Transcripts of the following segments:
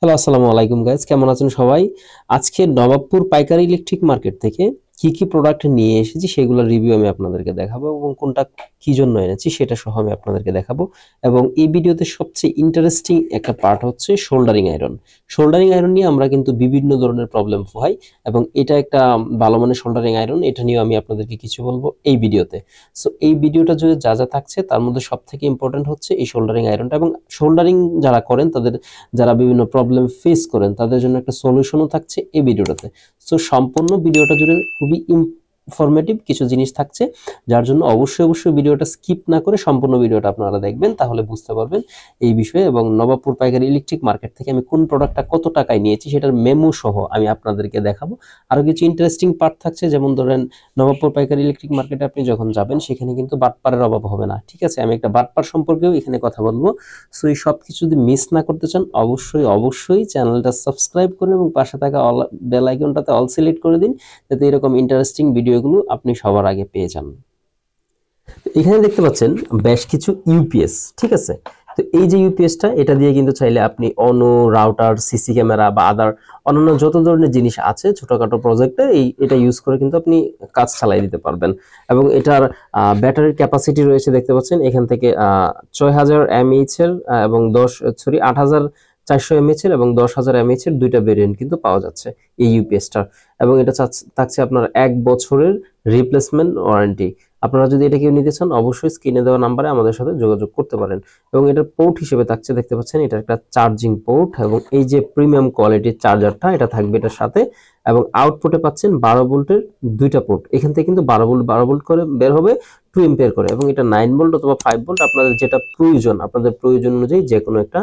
Hello, আসসালামু আলাইকুম guys, কেমন আছেন সবাই? আজকে নবাবপুর পাইকারি ইলেকট্রিক মার্কেট থেকে কি কি প্রোডাক্ট নিয়ে এসেছি সেগুলোর রিভিউ আমি আপনাদেরকে দেখাবো এবং কোনটা কি জন্য এনেছি সেটা সহ আমি আপনাদেরকে দেখাবো। এবং এই ভিডিওতে সবচেয়ে ইন্টারেস্টিং একটা পার্ট হচ্ছে শোল্ডারিং আয়রন। শোল্ডারিং আয়রন নিয়ে আমরা কিন্তু বিভিন্ন ধরনের প্রবলেম পোহাই এবং এটা একটা ভালো মানের শোল্ডারিং আয়রন, এটা নিয়ে আমি আপনাদেরকে কিছু বলবো এই ভিডিওতে। সো এই ভিডিওটা যদি যা যা থাকছে তার মধ্যে সব থেকে ইম্পর্টেন্ট হচ্ছে এই শোল্ডারিং আয়রনটা, এবং শোল্ডারিং যারা করেন তাদের, যারা বিভিন্ন প্রবলেম ফেস করেন তাদের জন্য একটা সলিউশনও থাকছে এই ভিডিওটাতে। সো সম্পূর্ণ ভিডিওটা জুড়ে খুবই ইনফরমেটিভ কিছু জিনিস থাকছে, যার জন্য অবশ্যই ভিডিওটা স্কিপ না করে সম্পূর্ণ ভিডিওটা আপনারা দেখবেন, তাহলে বুঝতে পারবেন এই বিষয়ে। এবং নবাবপুর পাইকারি ইলেকট্রিক মার্কেট থেকে আমি কোন প্রোডাক্টটা কত টাকায় নিয়েছি সেটার মেমো সহ আমি আপনাদেরকে দেখাবো। আরো কিছু ইন্টারেস্টিং পার্ট থাকছে, যেমন ধরেন নবাবপুর পাইকারি ইলেকট্রিক মার্কেটে আপনি যখন যাবেন সেখানে কিন্তু বাটপারের অভাব হবে না, ঠিক আছে? আমি একটা বাটপার সম্পর্কেও এখানে কথা বলবো। সো এই সব কিছু যদি মিস না করতে চান অবশ্যই চ্যানেলটা সাবস্ক্রাইব করুন এবং পাশে থাকা বেল আইকনটাতে অল সিলেক্ট করে দিন, যাতে এরকম ইন্টারেস্টিং ভিডিওগুলো আপনি সবার আগে পেয়ে যান। এখানে দেখতে পাচ্ছেন বেশ কিছু ইউপিএস, ঠিক আছে? তো এই যে ইউপিএসটা, এটা দিয়ে কিন্তু চাইলে আপনি অনো, রাউটার, সিসি ক্যামেরা বা আদার অন্যান্য যত ধরনের জিনিস আছে ছোটখাটো প্রজেক্টে এটা ইউজ করে কিন্তু আপনি কাজ চালাই দিতে পারবেন। এবং এটার ব্যাটারির ক্যাপাসিটি রয়েছে, দেখতে পাচ্ছেন এখান থেকে 6000 mAh এর এবং 8400 mAh এর এবং 10000 mAh এর দুইটা ভেরিয়েন্ট কিন্তু পাওয়া যাচ্ছে এই ইউপিএসটার। এবং এটা থাকছে আপনার 1 বছরের রিপ্লেসমেন্ট ওয়ারেন্টি। আপনারা যদি এটা কেউ নিতে চান অবশ্যই স্ক্রিনে দেওয়া নাম্বারে আমাদের সাথে যোগাযোগ করতে পারেন। এবং এটার পোর্ট হিসেবে থাকছে, দেখতে পাচ্ছেন এটা একটা চার্জিং পোর্ট, এবং এই যে প্রিমিয়াম কোয়ালিটির চার্জারটা এটা থাকবে এটার সাথে। এবং আউটপুটে পাচ্ছেন 12 ভোল্টের দুইটা পোর্ট, এখান থেকে কিন্তু 12 ভোল্ট করে বের হবে 2 এম্পিয়ার করে। এবং এটা 9 ভোল্ট অথবা 5 ভোল্ট, আপনাদের যেটা প্রয়োজন, আপনাদের প্রয়োজন অনুযায়ী যে কোনো একটা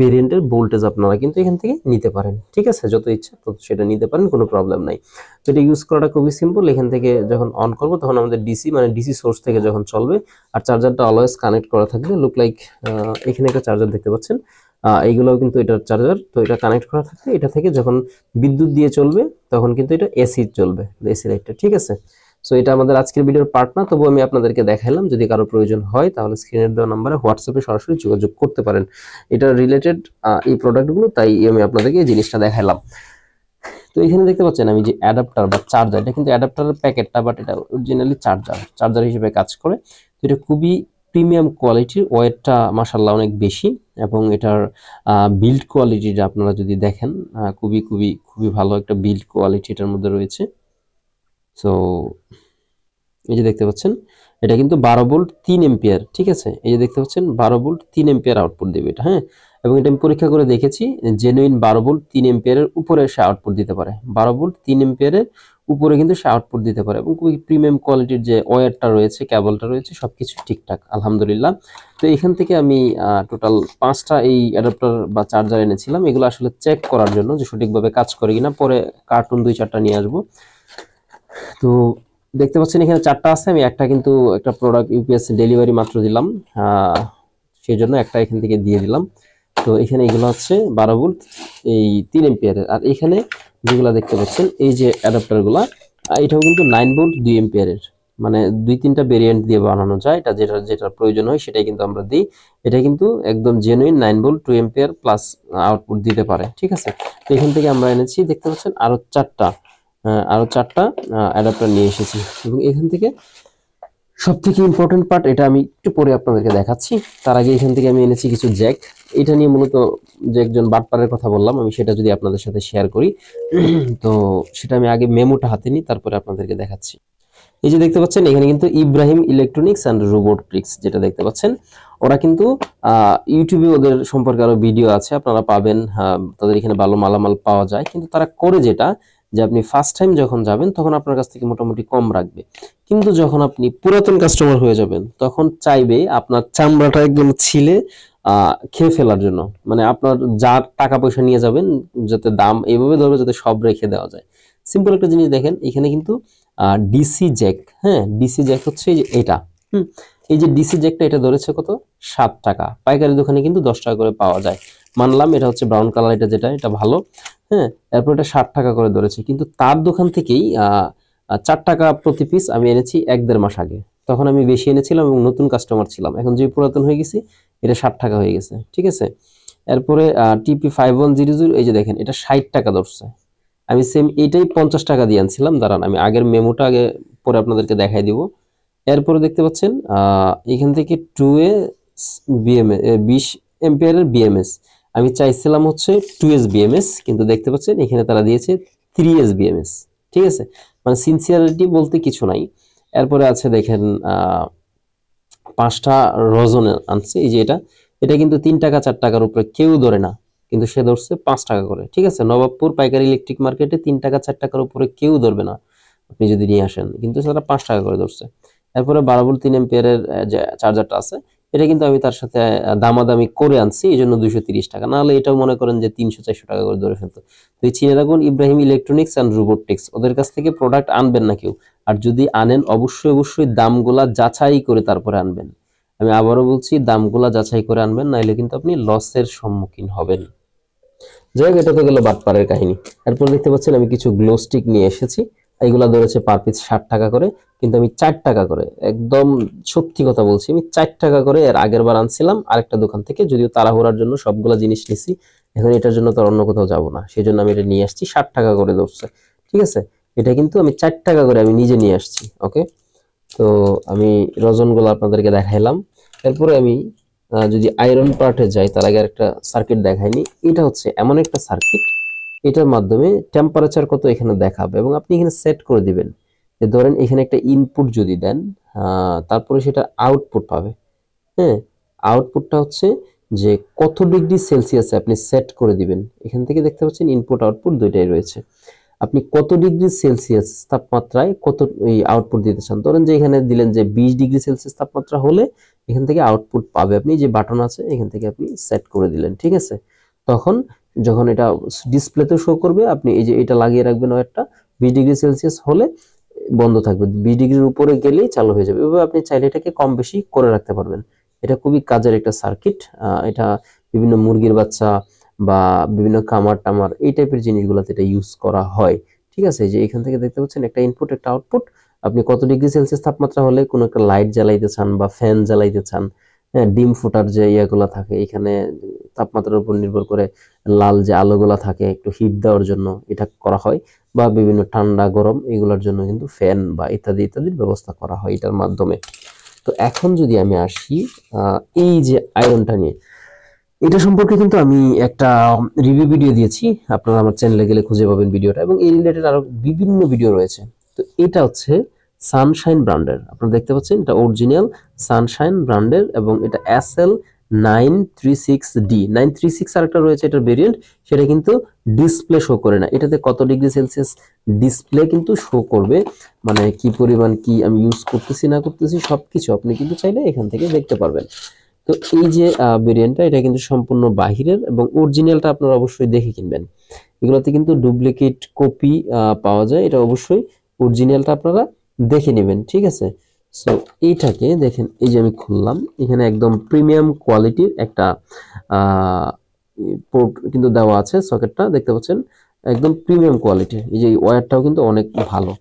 ভেরিয়েন্টের ভোল্টেজ আপনারা কিন্তু এখান থেকে নিতে পারেন, ঠিক আছে? যত ইচ্ছা তত সেটা নিতে পারেন, কোনো প্রবলেম নাই। তো এটা ইউজ করাটা খুবই সিম্পল। এখান থেকে যখন অন করব তখন আমাদের ডিসি মানে ডিসি সোর্স থেকে যখন চলবে, আর চার্জারটা অলওয়েজ কানেক্ট করা থাকবে। লুক লাইক এখানে একটা চার্জার দেখতে পাচ্ছেন, এইগুলোও কিন্তু এটার চার্জার। তো এটা কানেক্ট করা থাকবে, এটা থেকে যখন বিদ্যুৎ দিয়ে চলবে তখন কিন্তু এটা এসি চলবে, এসি লাইটটা, ঠিক আছে? সো এটা আমাদের আজকের ভিডিওর পার্ট না, তবু আমি আপনাদেরকে দেখাইলাম। যদি কারো প্রয়োজন হয় তাহলে স্ক্রিনের দেওয়া নাম্বারে হোয়াটসঅ্যাপে সরাসরি যোগাযোগ করতে পারেন। এটা রিলেটেড এই প্রোডাক্টগুলো, তাই আমি আপনাদেরকে এই জিনিসটা দেখাইলাম। তো এখানে দেখতে পাচ্ছেন আমি যে অ্যাডাপ্টার বা চার্জার, এটা কিন্তু অ্যাডাপ্টারের প্যাকেটটা, বাট এটা অরিজিনালি চার্জার হিসেবে কাজ করে। তো এটা খুবই প্রিমিয়াম কোয়ালিটির, ওয়েটটা মাশাআল্লাহ অনেক বেশি, এবং এটার বিল্ড কোয়ালিটিটা আপনারা যদি দেখেন খুবই ভালো একটা বিল্ড কোয়ালিটি এটার মধ্যে রয়েছে। সো এই যে দেখতে পাচ্ছেন এটা কিন্তু 12 ভোল্ট 3 এম্পিয়ার, ঠিক আছে? এই যে দেখতে পাচ্ছেন 12 ভোল্ট 3 এম্পিয়ার আউটপুট দেবে এটা, হ্যাঁ। এবং এটা আমি পরীক্ষা করে দেখেছি, জেনুইন 12 ভোল্ট 3 এম্পিয়ারের উপরে সে আউটপুট দিতে পারে। 12 ভোল্ট 3 এম্পিয়ারের উপরে কিন্তু সে আউটপুট দিতে পারে, এবং খুবই প্রিমিয়াম কোয়ালিটির যে ওয়্যারটা রয়েছে, কেবলটা রয়েছে, সবকিছু ঠিকঠাক আলহামদুলিল্লাহ। তো এখান থেকে আমি টোটাল 5টা এই অ্যাডাপ্টার বা চার্জার এনেছিলাম, এগুলো আসলে চেক করার জন্য যে সঠিকভাবে কাজ করে কিনা। পরে কার্টুন 2-4টা নিয়ে আসবো। তো দেখতে পাচ্ছেন এখানে 4টা আছে, আমি একটা কিন্তু একটা প্রোডাক্ট ইউপিএস ডেলিভারি মাত্র দিলাম, সেই জন্য একটা এখান থেকে দিয়ে দিলাম। তো এখানে এগুলো হচ্ছে 12 ভোল্ট এই 3 এম্পিয়ারের। আর এখানে যেগুলো দেখতে পাচ্ছেন এই যে অ্যাডাপ্টারগুলো, এটাও কিন্তু 9 ভোল্ট 2 এম্পিয়ারের, মানে 2-3টা ভেরিয়েন্ট দিয়ে বানানো যায়। এটা যেটা প্রয়োজন হয় সেটাই কিন্তু আমরা দিই। এটা কিন্তু একদম genuine 9 volt 2 ampere plus output দিতে পারে, ঠিক আছে? তো এখান থেকে আমরা এনেছি, দেখতে পাচ্ছেন আরো 4টা অ্যাডাপ্টার নিয়ে এসেছি। এবং এখান থেকে সবথেকে ইম্পর্টেন্ট পার্ট, এটা আমি একটু পরে আপনাদেরকে দেখাচ্ছি। তার আগে এখান থেকে আমি এনেছি কিছু জ্যাক। এটা নিয়ে মূলত যে একজন বাটপারের কথা বললাম আমি, সেটা যদি আপনাদের সাথে শেয়ার করি, তো সেটা আমি আগে মেমোটা হাতে নিই, তারপরে আপনাদেরকে দেখাচ্ছি। এই যে দেখতে পাচ্ছেন এখানে কিন্তু ইব্রাহিম ইলেকট্রনিক্স অ্যান্ড রোবোটিক্স, যেটা দেখতে পাচ্ছেন ওরা কিন্তু ইউটিউবে ওদের সম্পর্কে আরো ভিডিও আছে, আপনারা পাবেন। তাদের এখানে ভালো মালামাল পাওয়া যায়, কিন্তু তারা করে যেটা, যে আপনি ফার্স্ট টাইম যখন যাবেন তখন আপনার কাছ থেকে মোটামুটি কম রাখবে, কিন্তু যখন আপনি পুরাতন কাস্টমার হয়ে যাবেন তখন চাইবে আপনার চামড়াটা একদম ছিলে খেয়ে ফেলার জন্য। মানে আপনার যা টাকা পয়সা নিয়ে যাবেন যাতে দাম এইভাবে ধরবে যাতে সব রেখে দেওয়া যায়। সিম্পল একটা জিনিস দেখেন, এখানে কিন্তু ডিসি জ্যাক, হ্যাঁ, ডিসি জ্যাক হচ্ছে এই যে এটা, এই যে ডিসি জ্যাকটা, এটা ধরেছে কত? 7 টাকা। পাইকারি দোকানে কিন্তু 10 টাকা করে পাওয়া যায়। মানলাম এটা হচ্ছে ব্রাউন কালার, এটা ভালো, হ্যাঁ। এরপর এটা 60 টাকা করে ধরেছে, কিন্তু তার দোকান থেকেই 4 টাকা প্রতি পিস আমি এনেছি 1-1.5 মাস আগে। তখন আমি বেশি এনেছিলাম এবং নতুন কাস্টমার ছিলাম। এখন যে পুরাতন হয়ে গেছি, এটা 60 টাকা হয়ে গেছে, ঠিক আছে? এরপরে TP5100, এই যে দেখেন এটা 60 টাকা ধরছে। আমি সেম এটাই 50 টাকা দিয়ে আনছিলাম। দাঁড়ান আমি আগের মেমোটা আগে পরে আপনাদেরকে দেখাই দিব। এরপরে দেখতে পাচ্ছেন এখান থেকে 2A বিএমএস 20 এম্পিয়ারের বিএমএস, আমি চাইছিলাম হচ্ছে 2S বিএমএস, কিন্তু দেখতে পাচ্ছেন এখানে তারা দিয়েছে 3S বিএমএস। ঠিক আছে, মানে সিনসিয়ারিটি বলতে কিছু নাই। এরপরে আছে দেখেন 5টা রজন আনছে, এই যে এটা কিন্তু 3 টাকা 4 টাকার উপরে কেউ ধরে না, কিন্তু সে ধরছে 5 টাকা করে। ঠিক আছে, নবাবপুর পাইকারি ইলেকট্রিক মার্কেটে 3 টাকা 4 টাকার উপরে কেউ ধরবে না আপনি যদি নিয়ে আসেন, কিন্তু সেটা 5 টাকা করে ধরছে। এরপরে 12 ভোল্ট 3 এম্পিয়ারের যে চার্জারটা আছে, এটা কিন্তু আমি তার সাথে দামাদামি করে আনছি, এই জন্য 230 টাকা, নাহলে এটাও মনে করেন যে 300-400 টাকা করে ধরে ফেলতো। তো এই চিনে রাখুন ইব্রাহিম ইলেকট্রনিক্স অ্যান্ড রোবোটিক্স, ওদের কাছ থেকে প্রোডাক্ট আনবেন না কেউ। আর যদি আনেন অবশ্যই দামগুলা যাচাই করে তারপরে আনবেন। আমি আবারও বলছি, দামগুলা যাচাই করে আনবেন, নাইলে কিন্তু আপনি লসের সম্মুখীন হবেন। যাই হোক, এটা তো গেল বাটপারের কাহিনী। এরপর দেখতে পাচ্ছেন আমি কিছু গ্লো স্টিক নিয়ে এসেছি, এইগুলা ধরেছে পার পিস 60 টাকা করে, কিন্তু আমি 4 টাকা করে, একদম সত্যি কথা বলছি, আমি 4 টাকা করে এর আগের বার আনছিলাম আরেকটা দোকান থেকে, যদিও তাড়াহুড়ার জন্য সবগুলা জিনিস নিছি, এখন এটার জন্য তো অন্য কোথাও যাব না, সেই জন্য আমি এটা নিয়ে আসছি 60 টাকা করে ধরছে। ঠিক আছে, এটা কিন্তু আমি 4 টাকা করে আমি নিজে নিয়ে আসছি। ওকে, তো আমি রজনগুলো আপনাদেরকে দেখাইলাম। এরপরে আমি যদি আয়রন পার্টে যাই, তার আগে একটা সার্কিট দেখাইনি। এটা হচ্ছে এমন একটা সার্কিট, এটার মাধ্যমে টেম্পারেচার কত এখানে দেখাবে, এবং আপনি এখানে সেট করে দিবেন যে ধরেন এখানে একটা ইনপুট যদি দেন, তারপরে সেটা আউটপুট পাবে। হ্যাঁ, আউটপুটটা হচ্ছে যে কত ডিগ্রি সেলসিয়াসে আপনি সেট করে দিবেন। এখান থেকে দেখতে পাচ্ছেন ইনপুট আউটপুট দুইটাই রয়েছে। আপনি কত ডিগ্রি সেলসিয়াস তাপমাত্রায় কত এই আউটপুট দিতে চান, ধরেন যে এখানে দিলেন যে 20 ডিগ্রি সেলসিয়াস তাপমাত্রা হলে এখান থেকে আউটপুট পাবে, আপনি যে বাটন আছে এখান থেকে আপনি সেট করে দিলেন। ঠিক আছে, তখন যখন এটা ডিসপ্লেতে শো করবে, আপনি এই যে এটা লাগিয়ে রাখবেন ওয়্যারটা, 20 ডিগ্রি সেলসিয়াস হলে বন্ধ থাকবে, 20 ডিগ্রির উপরে গেলেই চালু হয়ে যাবে। এভাবে আপনি চাইলে এটাকে কম বেশি করে রাখতে পারবেন। এটা খুবই কাজের একটা সার্কিট। এটা বিভিন্ন মুরগির বাচ্চা বা বিভিন্ন কামার টামার এই টাইপের জিনিসগুলোতে এটা ইউজ করা হয়। ঠিক আছে, যে এখান থেকে দেখতে পাচ্ছেন একটা ইনপুট একটা আউটপুট, আপনি কত ডিগ্রি সেলসিয়াস তাপমাত্রা হলে কোনো একটা লাইট জ্বালাইতে চান বা ফ্যান জ্বালাইতে চান, হ্যাঁ, ডিম ফুটার যে ইয়াগুলা থাকে এখানে তাপমাত্রার উপর নির্ভর করে লাল যে আলোগুলা থাকে একটু হিট দেওয়ার জন্য এটা করা হয়, বা বিভিন্ন ঠান্ডা গরম এগুলোর জন্য কিন্তু ফ্যান বা ইত্যাদি ইত্যাদির ব্যবস্থা করা হয় এটার মাধ্যমে। তো এখন যদি আমি আসি এই যে আয়রনটা নিয়ে, এটা সম্পর্কে কিন্তু আমি একটা রিভিউ ভিডিও দিয়েছি, আপনারা আমার চ্যানেলে গেলে খুঁজে পাবেন ভিডিওটা, এবং এই রিলেটেড আরো বিভিন্ন ভিডিও রয়েছে। তো এটা হচ্ছে সানশাইন ব্র্যান্ডের, আপনারা দেখতে পাচ্ছেন এটা অরিজিনাল সানশাইন ব্র্যান্ডের, এবং এটা SL936D 936 আরেকটা রয়েছে এটার ভেরিয়েন্ট, সেটা কিন্তু ডিসপ্লে শো করে না, এটাতে কত ডিগ্রি সেলসিয়াস ডিসপ্লে কিন্তু শো করবে, মানে কি পরিমাণ কি আমি ইউজ করতেছি না করতেছি সবকিছু আপনি কিন্তু চাইলে এখান থেকে দেখতে পারবেন। তো এই যে ভেরিয়েন্টটা, এটা কিন্তু সম্পূর্ণ বাহিরের, এবং অরিজিনালটা আপনারা অবশ্যই দেখে কিনবেন। এগুলোতে কিন্তু ডুপ্লিকেট কপি পাওয়া যায়, এটা অবশ্যই অরিজিনালটা আপনারা দেখে নেবেন। ঠিক আছে, সো এইটাকে দেখেন, এই যে আমি খুললাম, এখানে একদম প্রিমিয়াম কোয়ালিটির একটা পোর্ট কিন্তু দেওয়া আছে, সকেটটা দেখতে পাচ্ছেন একদম প্রিমিয়াম কোয়ালিটির, এই যে ওয়্যারটাও কিন্তু অনেক ভালো।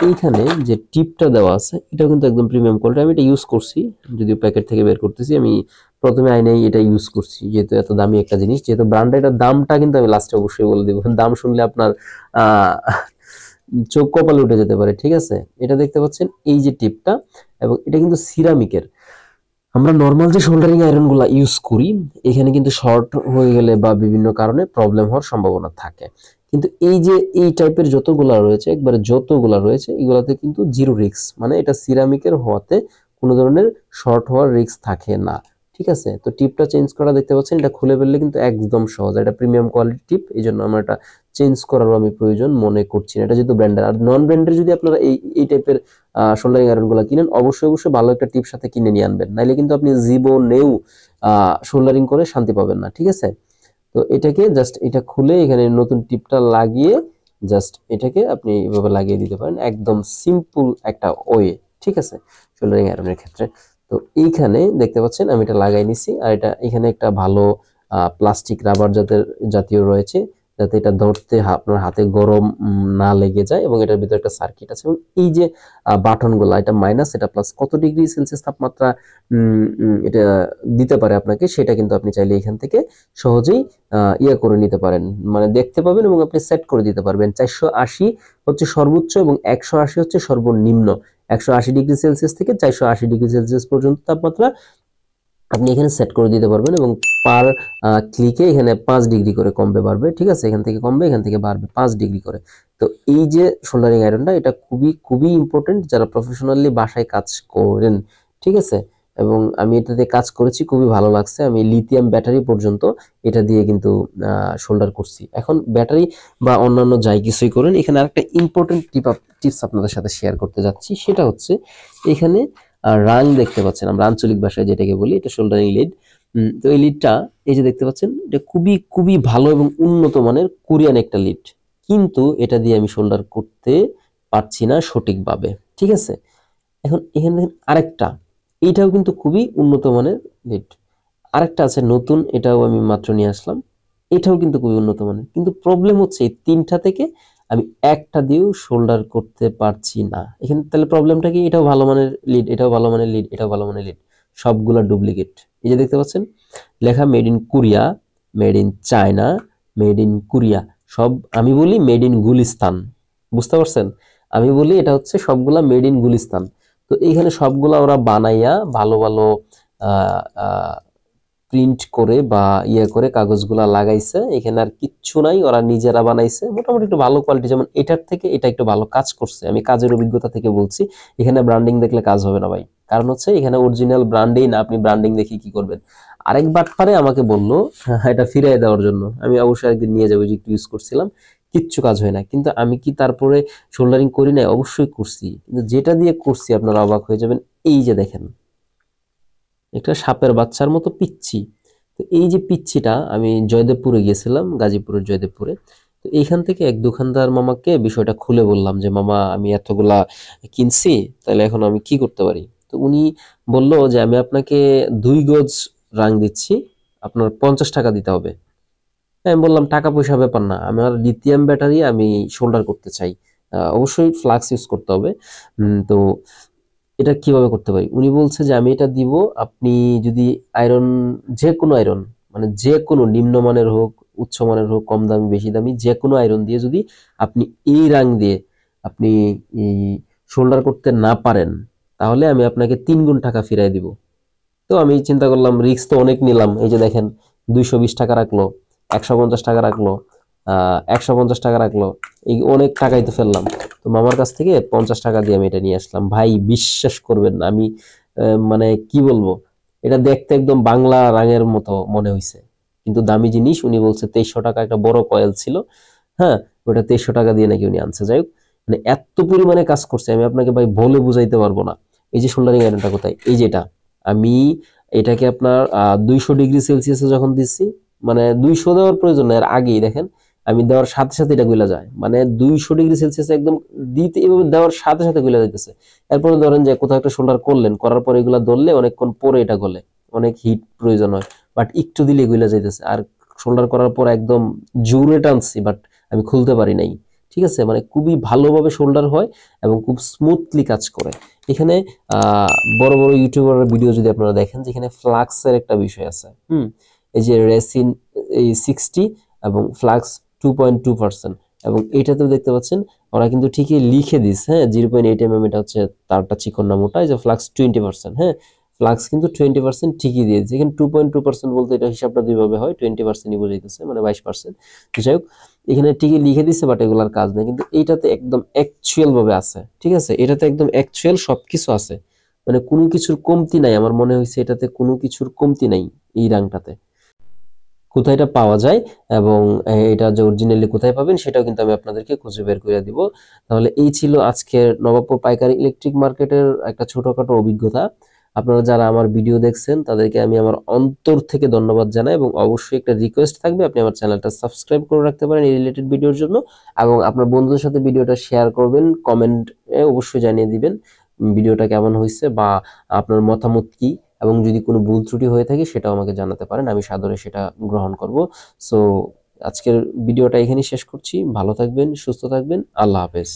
এইখানে যে টিপটা দেওয়া আছে এটাও কিন্তু একদম প্রিমিয়াম কোয়ালিটি, আমি এটা ইউজ করছি, যদিও প্যাকেট থেকে বের করতেছি, আমি প্রথমে আইনেই এটা ইউজ করছি, যেহেতু এত দামি একটা জিনিস, যেহেতু ব্র্যান্ড, এটার দামটা কিন্তু আমি লাস্টে অবশ্যই বলে দিব, দাম শুনলে আপনার চোখ কপালে উঠে যেতে পারে। ঠিক আছে, এটা দেখতে পাচ্ছেন এই যে টিপটা, এবং এটা কিন্তু সিরামিকের। আমরা নর্মাল যে সোল্ডারিং আয়রন গুলা ইউজ করি, এখানে কিন্তু শর্ট হয়ে গেলে বা বিভিন্ন কারণে প্রবলেম হওয়ার সম্ভাবনা থাকে, কিন্তু এই যে এই টাইপের যতগুলা রয়েছে, একবারে যতগুলা রয়েছে, এগুলাতে কিন্তু জিরো রিস্ক, মানে এটা সিরামিকের হওয়াতে কোনো ধরনের শর্ট হওয়ার রিস্ক থাকে না। ঠিক আছে, তো টিপটা চেঞ্জ করা দেখতে পাচ্ছেন, এটা খুলে ফেললে কিন্তু একদম সহজ, এটা প্রিমিয়াম কোয়ালিটি টিপ, এই জন্য আমরা এটা চেঞ্জ করারও আমি প্রয়োজন মনে করছি না, এটা যেহেতু ব্র্যান্ডের। আর নন ব্র্যান্ডের যদি আপনারা এই টাইপের সোল্ডারিং আয়রন গুলা কিনেন, অবশ্যই ভালো একটা টিপ সাথে কিনে নিয়ে আনবেন, নাইলে কিন্তু আপনি জীবনেও সোল্ডারিং করে শান্তি পাবেন না। ঠিক আছে, তো এটাকে জাস্ট এটা খুলে এখানে নতুন টিপটা লাগিয়ে জাস্ট এটাকে আপনি এভাবে লাগিয়ে দিতে পারেন, একদম সিম্পল একটা ওয়ে। ঠিক আছে, সোল্ডারিং আয়রনের ক্ষেত্রে। তো এইখানে দেখতে পাচ্ছেন আমি এটা লাগাই নিছি, আর এটা এখানে একটা ভালো প্লাস্টিক রাবার জাতীয় রয়েছে, যাতে এটা ধরতে আপনার হাতে গরম না লেগে যায়, এবং এটার ভিতরে একটা সার্কিট আছে। এবং এই যে বাটনগুলো, এটা মাইনাস এটা প্লাস, কত ডিগ্রি সেলসিয়াস তাপমাত্রা এটা দিতে পারে আপনাকে, সেটা কিন্তু আপনি চাইলে এখান থেকে সহজেই করে নিতে পারেন, মানে দেখতে পাবেন এবং আপনি সেট করে দিতে পারবেন। 480 হচ্ছে সর্বোচ্চ এবং 180 হচ্ছে সর্বনিম্ন। 180 ডিগ্রি সেলসিয়াস থেকে 480 ডিগ্রি সেলসিয়াস পর্যন্ত তাপমাত্রা আপনি এখানে সেট করে দিতে পারবেন, এবং পার ক্লিকে এখানে 5 ডিগ্রি করে কমবে বাড়বে, ঠিক আছে, এখান থেকে কমবে এখান থেকে বাড়বে 5 ডিগ্রি করে। তো এই যে সোল্ডারিং আয়রনটা, এটা খুবই খুবই ইম্পর্টেন্ট যারা প্রফেশনালি বাসায় কাজ করেন, ঠিক আছে। এবং আমি এটাতে কাজ করেছি, খুবই ভালো লাগছে। আমি লিথিয়াম ব্যাটারি পর্যন্ত এটা দিয়ে কিন্তু সোল্ডার করছি। এখন ব্যাটারি বা অন্যান্য যাই কিছুই করেন, এখানে আরেকটা ইম্পর্টেন্ট টিপস আপনাদের সাথে শেয়ার করতে যাচ্ছি, সেটা হচ্ছে এখানে রাং দেখতে পাচ্ছেন, আমরা আঞ্চলিক ভাষায় যেটাকে বলি, এটা সোল্ডারিং লিড। তো এই লিডটা এই যে দেখতে পাচ্ছেন, এটা খুবই খুবই ভালো এবং উন্নত মানের কোরিয়ান একটা লিড, কিন্তু এটা দিয়ে আমি সোল্ডার করতে পারছি না সঠিকভাবে, ঠিক আছে। এখন এখানে দেখেন আরেকটা, এইটাও কিন্তু খুবই উন্নত মানের লিড। আরেকটা আছে নতুন, এটাও আমি মাত্র নিয়ে আসলাম, এটাও কিন্তু খুবই উন্নত মানের, কিন্তু প্রবলেম হচ্ছে এই তিনটা থেকে আমি একটা দিয়েও শোল্ডার করতে পারছি না। এখানে তাহলে প্রবলেমটা কি? এটাও ভালো মানের লিড, এটাও ভালো মানের লিড, এটাও ভালো মানের লিড, সবগুলা ডুপ্লিকেট। এই যে দেখতে পাচ্ছেন লেখা made in Korea, made in China, made in Korea, সব আমি বলি মেড ইন গুলিস্তান, বুঝতে পারছেন? আমি বলি এটা হচ্ছে সবগুলা মেড ইন গুলিস্তান। তো এইখানে সবগুলা ওরা বানাইয়া ভালো ভালো প্রিন্ট করে বা করে কাগজগুলা লাগাইছে, এখানে আর কিচ্ছু নাই, ওরা নিজেরা বানাইছে, মোটামুটি একটু ভালো কোয়ালিটি। যেমন এটার থেকে এটা একটু ভালো কাজ করছে, আমি কাজের অভিজ্ঞতা থেকে বলছি। এখানে ব্র্যান্ডিং দেখলে কাজ হবে না ভাই, কারণ হচ্ছে এখানে অরিজিনাল ব্র্যান্ডেই না, আপনি ব্র্যান্ডিং দেখে কি করবেন। আরেক বাটপারে আমাকে বললো এটা ফিরিয়ে দেওয়ার জন্য, আমি অবশ্যই একদিন নিয়ে যাবো, যে একটু ইউজ করছিলাম, কিচ্ছু কাজ হয় না। কিন্তু আমি কি তারপরে শোল্ডারিং করি নাই? অবশ্যই করছি, কিন্তু যেটা দিয়ে করছি আপনারা অবাক হয়ে যাবেন। এই যে দেখেন একটা সাপের বাচ্চার মতো পিচ্ছি। তো এই যে পিচ্ছিটা, আমি জয়দেবপুরে গিয়েছিলাম, গাজীপুরের জয়দেবপুরে। তো এইখান থেকে এক দোকানদার মামাকে বিষয়টা খুলে বললাম যে মামা আমি এতগুলা কিনছি, তাহলে এখন আমি কি করতে পারি? তো উনি বলল যে আমি আপনাকে 2 গজ রাং দিচ্ছি, আপনার 50 টাকা দিতে হবে। আমি বললাম টাকা পয়সা ব্যাপার না, আমার লিথিয়াম ব্যাটারি আমি শোল্ডার করতে চাই, অবশ্যই ফ্লাক্স ইউজ করতে হবে। তো এটা কিভাবে করতে পারি? উনি বলছে যে আমি এটা দিব, আপনি যদি আয়রন, যে কোনো আয়রন, মানে যে কোনো নিম্নমানের হোক, উচ্চমানের হোক, কম দামি বেশি দামি, যে কোনো আয়রন দিয়ে যদি আপনি এই রাং দিয়ে আপনি শোল্ডার করতে না পারেন, তাহলে আমি আপনাকে 3 গুণ টাকা ফিরাই দিব। তো আমি চিন্তা করলাম রিস্ক তো অনেক নিলাম। এই যে দেখেন 220 টাকা রাখলো, 150 টাকা রাখলো, 150 টাকা রাখলো, এই অনেক টাকাই তো ফেললাম। তো মামার কাছ থেকে 50 টাকা দিয়ে আমি এটা নিয়ে আসলাম। ভাই বিশ্বাস করবেন না, আমি মানে কি বলবো, এটা দেখতে একদম বাংলা রাঙের মতো মনে হয়েছে, কিন্তু দামি জিনিস। উনি বলছে 2300 টাকা, একটা বড় কয়েল ছিল, হ্যাঁ, ওটা 2300 টাকা দিয়ে নাকি উনি আনছে। যাই হোক, মানে এত পরিমাণে কাজ করছে, আমি আপনাকে ভাই বলে বুঝাইতে পারবো না। এই যে সোল্ডারিং আয়রনটা কোথায়, এই যেটা আমি এটাকে আপনার 200 ডিগ্রি সেলসিয়াসে যখন দিচ্ছি, মানে 200 দেওয়ার প্রয়োজন নেই, এর আগেই দেখেন আমি দেওয়ার সাথে সাথে এটা গলে যায়, মানে 200 ডিগ্রি সেলসিয়াসে একদম দিতে, এভাবে দেওয়ার সাথে সাথে গলে যাইতেছে। এরপরে ধরেন যে কোথাও একটা শোল্ডার করলেন, করার পরে এগুলা ধরলে অনেকক্ষণ পরে এটা গলে, অনেক হিট প্রয়োজন হয়, বাট একটু দিলে গলে যাইতেছে। আর শোল্ডার করার পর একদম জোরে টানছি, বাট আমি খুলতে পারি নাই, ঠিক আছে। মানে খুবই ভালোভাবে শোল্ডার হয় এবং খুব স্মুথলি কাজ করে। এখানে বড় বড় ইউটিউবার ভিডিও যদি আপনারা দেখেন, যেখানে ফ্লাক্সের একটা বিষয় আছে, এই যে রেসিন এই 60 এবং ফ্লাক্স 2.2%, এবং এটাতেও দেখতে পাচ্ছেন ওরা কিন্তু ঠিকই লিখে দিস, হ্যাঁ, 0.8 mm, এটা হচ্ছে তারটা চিকন না মোটা, এই যে ফ্লাক্স 20%, হ্যাঁ, ফ্লাক্স কিন্তু 20% ঠিকই দিয়েছে। এখানে 2.2% বলতে এটা হিসাবটা দুইভাবে হয়, 20%ই বোঝাইতেছে, মানে 22%। যাই হোক, এখানে ঠিকই লিখে দিচ্ছে, বাট এগুলার কাজ নেই। কিন্তু এইটাতে একদম অ্যাকচুয়াল ভাবে আছে, ঠিক আছে, এটাতে একদম অ্যাকচুয়াল সবকিছু আছে, মানে কোনো কিছুর কমতি নাই। আমার মনে হয়েছে এটাতে কোনো কিছুর কমতি নাই এই রাংটাতে। কোথায় এটা পাওয়া যায় এবং এটা যে অরিজিনালি কোথায় পাবেন, সেটাও কিন্তু আমি আপনাদেরকে খুঁজে বের করে দিব। তাহলে এই ছিল আজকের নবাবপুর পাইকারি ইলেকট্রিক মার্কেটের একটা ছোটখাটো অভিজ্ঞতা। আপনারা যারা আমার ভিডিও দেখছেন তাদেরকে আমি আমার অন্তর থেকে ধন্যবাদ জানাই, এবং অবশ্যই একটা রিকোয়েস্ট থাকবে, আপনি আমার চ্যানেলটা সাবস্ক্রাইব করে রাখতে পারেন এই রিলেটেড ভিডিওর জন্য, এবং আপনার বন্ধুদের সাথে ভিডিওটা শেয়ার করবেন, কমেন্টে অবশ্যই জানিয়ে দিবেন ভিডিওটা কেমন হয়েছে বা আপনার মতামত কি, এবং যদি কোনো ভুল ত্রুটি হয়ে থাকে সেটাও আমাকে জানাতে পারেন, আমি সাদরে সেটা গ্রহণ করব। সো আজকের ভিডিওটা এখানেই শেষ করছি। ভালো থাকবেন, সুস্থ থাকবেন। আল্লাহ হাফেজ।